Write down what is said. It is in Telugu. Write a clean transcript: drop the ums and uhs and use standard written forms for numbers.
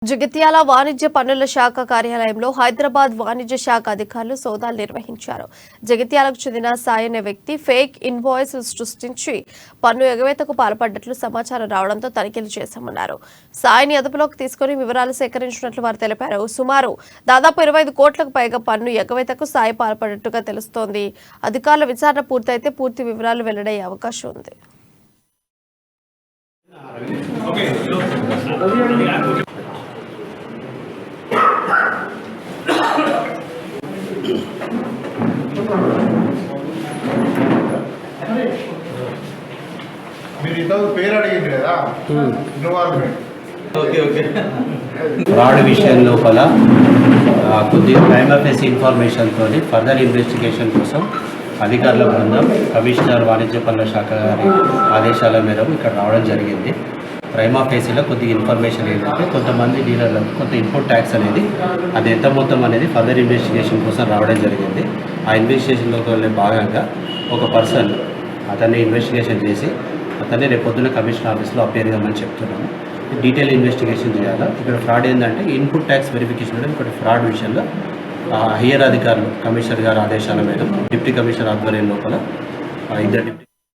జగిత్యాల వాణిజ్య పన్నుల శాఖ కార్యాలయంలో హైదరాబాద్ వాణిజ్య శాఖ అధికారులు సోదాలు నిర్వహించారు. జగిత్యాలకు చెందిన సాయి అనే వ్యక్తి ఫేక్ ఇన్వాయిస్ సృష్టించి పన్ను ఎగవేతకు పాల్పడ్డట్లు సమాచారం రావడంతో తనిఖీలు చేశామన్నారు. సాయిని అదుపులోకి తీసుకుని వివరాలు సేకరించినట్లు వారు తెలిపారు. సుమారు దాదాపు 25 కోట్లకు పైగా పన్ను ఎగవేతకు సాయి పాల్పడ్డట్టుగా తెలుస్తోంది. అధికారుల విచారణ పూర్తయితే పూర్తి వివరాలు వెల్లడయ్యే అవకాశం ఉంది. ఫ్రాడ్ విషయం లోపల కొద్దిగా ప్రైమ్ ఆఫీస్ ఇన్ఫర్మేషన్తో ఫర్దర్ ఇన్వెస్టిగేషన్ కోసం అధికారుల బృందం కమిషనర్ వాణిజ్య పన్నుల శాఖ గారి ఆదేశాల మేరకు ఇక్కడ రావడం జరిగింది. ప్రైమ్ ఆఫీసీలో కొద్దిగా ఇన్ఫర్మేషన్ ఏంటంటే కొంతమంది డీలర్లకు కొంత ఇన్పుట్ ట్యాక్స్ అనేది అది ఎంత మొత్తం అనేది ఫర్దర్ ఇన్వెస్టిగేషన్ కోసం రావడం జరిగింది. ఆ ఇన్వెస్టిగేషన్లో భాగంగా ఒక పర్సన్ అతన్ని ఇన్వెస్టిగేషన్ చేసి అతన్ని రేపు పొద్దున్న కమిషనర్ ఆఫీస్లో అపేర్ కామని చెప్తున్నాము. డీటెయిల్ ఇన్వెస్టిగేషన్ చేయాలి. ఇక్కడ ఫ్రాడ్ ఏంటంటే ఇన్పుట్ ట్యాక్స్ వెరిఫికేషన్ అనేది ఇక్కడ ఫ్రాడ్ విషయంలో హయ్యర్ అధికారులు కమిషనర్ గారి ఆదేశాల మేరకు డిప్యూటీ కమిషనర్ ఆధ్వర్యం లోపల ఇద్దరు